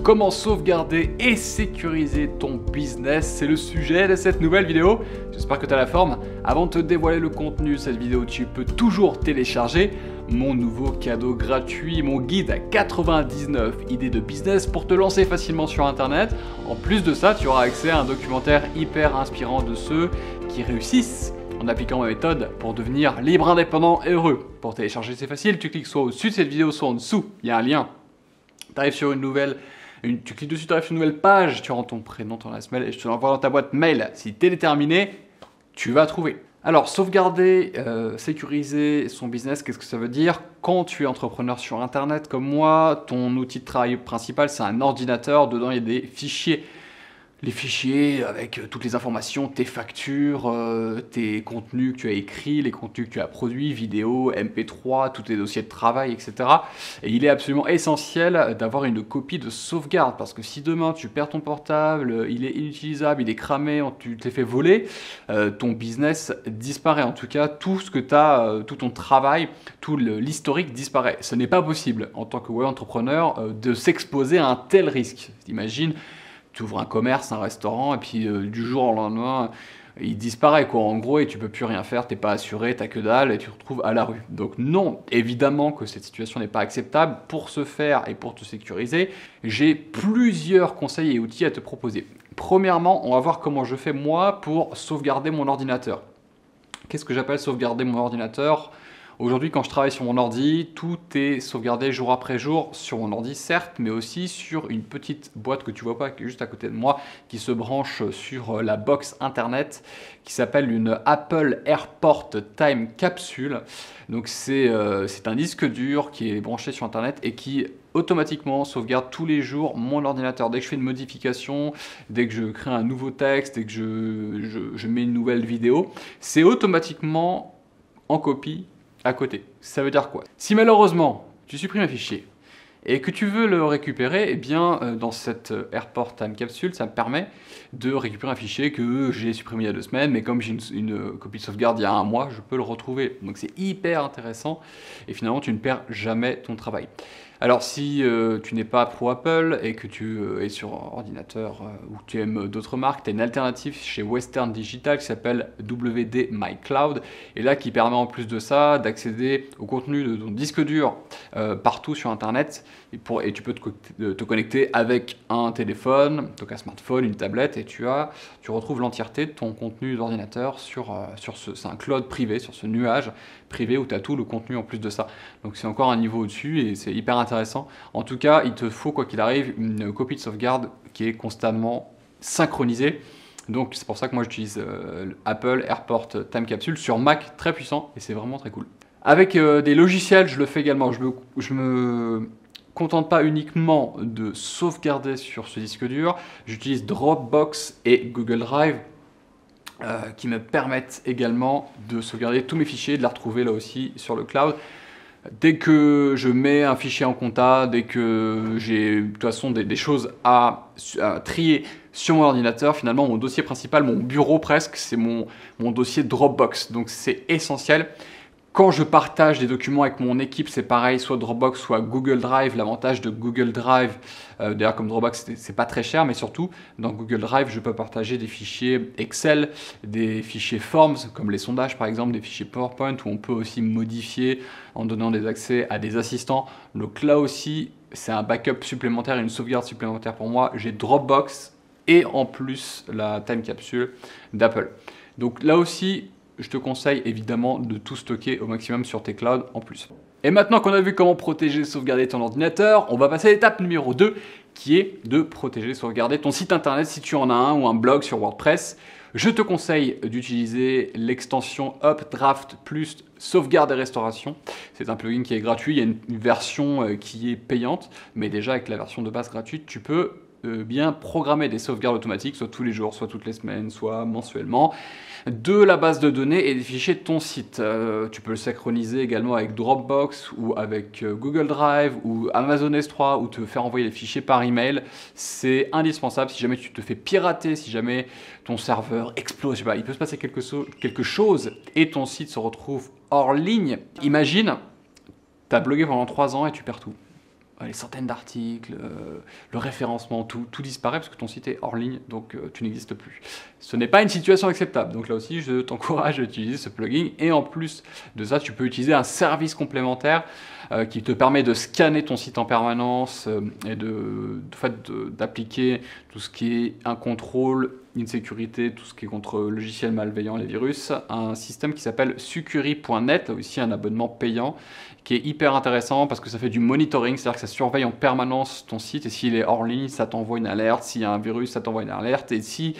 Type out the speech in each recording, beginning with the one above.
Comment sauvegarder et sécuriser ton business, c'est le sujet de cette nouvelle vidéo. J'espère que tu as la forme. Avant de te dévoiler le contenu de cette vidéo, tu peux toujours télécharger mon nouveau cadeau gratuit, mon guide à 99 idées de business pour te lancer facilement sur internet. En plus de ça, tu auras accès à un documentaire hyper inspirant de ceux qui réussissent en appliquant ma méthode pour devenir libre, indépendant et heureux. Pour télécharger, c'est facile, tu cliques soit au-dessus de cette vidéo, soit en dessous, il y a un lien. Tu arrives sur tu cliques dessus, tu arrives sur une nouvelle page, tu rentres ton prénom, ton adresse mail et je te l'envoie dans ta boîte mail. Si tu es déterminé, tu vas trouver. Alors, sauvegarder, sécuriser son business, qu'est-ce que ça veut dire? Quand tu es entrepreneur sur Internet comme moi, ton outil de travail principal, c'est un ordinateur. Dedans, il y a des fichiers. Les fichiers avec toutes les informations, tes factures, tes contenus que tu as écrits, les contenus que tu as produits, vidéos, MP3, tous tes dossiers de travail, etc. Et il est absolument essentiel d'avoir une copie de sauvegarde parce que si demain tu perds ton portable, il est inutilisable, il est cramé, tu te l'es fait voler, ton business disparaît. En tout cas, tout ce que tu as, tout ton travail, tout l'historique disparaît. Ce n'est pas possible en tant que web entrepreneur de s'exposer à un tel risque. Imagine, tu ouvres un commerce, un restaurant, et puis du jour au lendemain, il disparaît quoi. En gros, et tu peux plus rien faire, t'es pas assuré, t'as que dalle, et tu te retrouves à la rue. Donc non, évidemment que cette situation n'est pas acceptable. Pour ce faire et pour te sécuriser, j'ai plusieurs conseils et outils à te proposer. Premièrement, on va voir comment je fais moi pour sauvegarder mon ordinateur. Qu'est-ce que j'appelle sauvegarder mon ordinateur ? Aujourd'hui, quand je travaille sur mon ordi, tout est sauvegardé jour après jour sur mon ordi, certes, mais aussi sur une petite boîte que tu vois pas, qui est juste à côté de moi, qui se branche sur la box internet, qui s'appelle une Apple Airport Time Capsule. Donc c'est un disque dur qui est branché sur internet et qui automatiquement sauvegarde tous les jours mon ordinateur. Dès que je fais une modification, dès que je crée un nouveau texte, dès que je mets une nouvelle vidéo, c'est automatiquement en copie à côté. Ça veut dire quoi? Si malheureusement tu supprimes un fichier et que tu veux le récupérer, eh bien dans cette Airport Time Capsule, ça me permet de récupérer un fichier que j'ai supprimé il y a 2 semaines, mais comme j'ai une copie de sauvegarde il y a 1 mois, je peux le retrouver. Donc c'est hyper intéressant et finalement tu ne perds jamais ton travail. Alors si tu n'es pas pro Apple et que tu es sur ordinateur ou que tu aimes d'autres marques, tu as une alternative chez Western Digital qui s'appelle WD My Cloud et là qui permet en plus de ça d'accéder au contenu de ton disque dur partout sur internet et tu peux te connecter avec un téléphone, donc un smartphone, une tablette et tu retrouves l'entièreté de ton contenu d'ordinateur c'est un cloud privé, sur ce nuage privé où tu as tout le contenu en plus de ça. Donc c'est encore un niveau au-dessus et c'est hyper intéressant. En tout cas, il te faut quoi qu'il arrive une copie de sauvegarde qui est constamment synchronisée. Donc c'est pour ça que moi j'utilise Apple Airport Time Capsule sur Mac, très puissant et c'est vraiment très cool. Avec des logiciels, je le fais également. Je me contente pas uniquement de sauvegarder sur ce disque dur. J'utilise Dropbox et Google Drive qui me permettent également de sauvegarder tous mes fichiers, de les retrouver là aussi sur le cloud. Dès que je mets un fichier en compta, dès que j'ai de toute façon des choses à trier sur mon ordinateur, finalement mon dossier principal, mon bureau presque, c'est mon dossier Dropbox. Donc c'est essentiel. Quand je partage des documents avec mon équipe, c'est pareil, soit Dropbox, soit Google Drive. L'avantage de Google Drive, d'ailleurs comme Dropbox, c'est pas très cher, mais surtout dans Google Drive, je peux partager des fichiers Excel, des fichiers Forms, comme les sondages par exemple, des fichiers PowerPoint, où on peut aussi modifier en donnant des accès à des assistants. Donc là aussi, c'est un backup supplémentaire, une sauvegarde supplémentaire pour moi. J'ai Dropbox et en plus la Time Capsule d'Apple. Donc là aussi, je te conseille évidemment de tout stocker au maximum sur tes clouds en plus. Et maintenant qu'on a vu comment protéger et sauvegarder ton ordinateur, on va passer à l'étape numéro 2 qui est de protéger et sauvegarder ton site internet si tu en as un ou un blog sur WordPress. Je te conseille d'utiliser l'extension Updraft Plus Sauvegarde et Restauration. C'est un plugin qui est gratuit, il y a une version qui est payante, mais déjà avec la version de base gratuite, tu peux bien programmer des sauvegardes automatiques, soit tous les jours, soit toutes les semaines, soit mensuellement, de la base de données et des fichiers de ton site. Tu peux le synchroniser également avec Dropbox ou avec Google Drive ou Amazon S3 ou te faire envoyer des fichiers par email. C'est indispensable si jamais tu te fais pirater, si jamais ton serveur explose, je sais pas, il peut se passer quelque chose et ton site se retrouve hors ligne. Imagine, tu as blogué pendant 3 ans et tu perds tout. les centaines d'articles, le référencement, tout disparaît parce que ton site est hors ligne, donc tu n'existes plus. Ce n'est pas une situation acceptable, donc là aussi je t'encourage à utiliser ce plugin, et en plus de ça, tu peux utiliser un service complémentaire qui te permet de scanner ton site en permanence et d'appliquer tout ce qui est un contrôle, une sécurité, tout ce qui est contre logiciels malveillants, les virus, un système qui s'appelle Sucuri.net, aussi un abonnement payant, qui est hyper intéressant parce que ça fait du monitoring, c'est-à-dire que ça surveille en permanence ton site, et s'il est hors ligne, ça t'envoie une alerte, s'il y a un virus, ça t'envoie une alerte, et si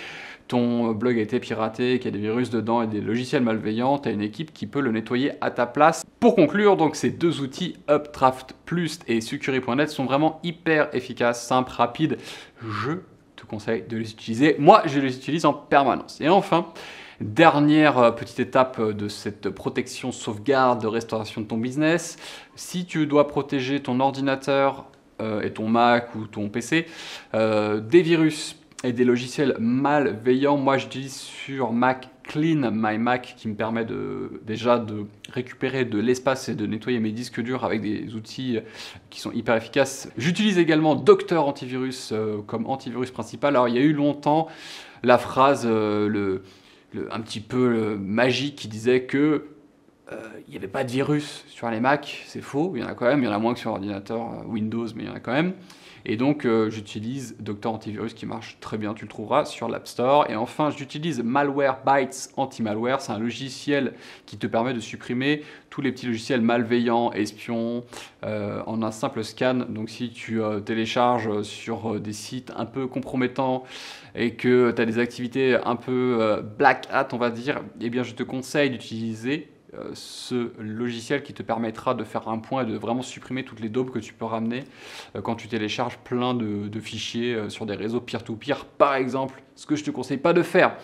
ton blog a été piraté, qu'il y a des virus dedans et des logiciels malveillants, tu as une équipe qui peut le nettoyer à ta place. Pour conclure, donc ces deux outils, Updraft Plus et Sucuri.net, sont vraiment hyper efficaces, simples, rapides. Je te conseille de les utiliser. Moi, je les utilise en permanence. Et enfin, dernière petite étape de cette protection, sauvegarde, de restauration de ton business. Si tu dois protéger ton ordinateur et ton Mac ou ton PC des virus et des logiciels malveillants, moi j'utilise sur Mac Clean My Mac, qui me permet déjà de récupérer de l'espace et de nettoyer mes disques durs avec des outils qui sont hyper efficaces. J'utilise également Docteur Antivirus comme antivirus principal. Alors il y a eu longtemps la phrase un petit peu magique qui disait que il n'y avait pas de virus sur les Mac. C'est faux, il y en a quand même, il y en a moins que sur ordinateur Windows, mais il y en a quand même. Et donc j'utilise Docteur Antivirus qui marche très bien, tu le trouveras sur l'App Store. Et enfin, j'utilise Malwarebytes Anti-Malware, c'est un logiciel qui te permet de supprimer tous les petits logiciels malveillants, espions, en un simple scan. Donc si tu télécharges sur des sites un peu compromettants et que tu as des activités un peu black hat, on va dire, eh bien je te conseille d'utiliser ce logiciel qui te permettra de faire un point et de vraiment supprimer toutes les daubes que tu peux ramener quand tu télécharges plein de fichiers sur des réseaux peer-to-peer, par exemple, ce que je ne te conseille pas de faire.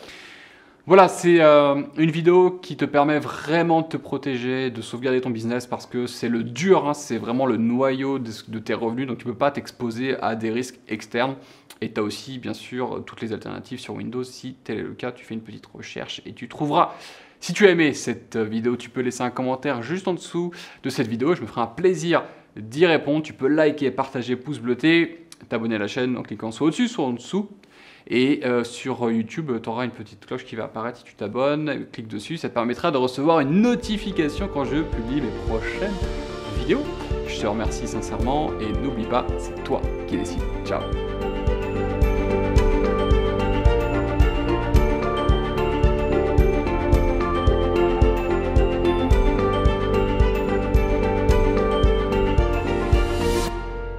Voilà, c'est une vidéo qui te permet vraiment de te protéger, de sauvegarder ton business, parce que c'est le dur, hein, c'est vraiment le noyau de tes revenus, donc tu ne peux pas t'exposer à des risques externes. Et tu as aussi, bien sûr, toutes les alternatives sur Windows. Si tel est le cas, tu fais une petite recherche et tu trouveras. Si tu as aimé cette vidéo, tu peux laisser un commentaire juste en dessous de cette vidéo. Je me ferai un plaisir d'y répondre. Tu peux liker, partager, pouce bleuté, t'abonner à la chaîne en cliquant soit au-dessus, soit en dessous. Et sur YouTube, tu auras une petite cloche qui va apparaître si tu t'abonnes. Clique dessus, ça te permettra de recevoir une notification quand je publie mes prochaines vidéos. Je te remercie sincèrement et n'oublie pas, c'est toi qui décides. Ciao!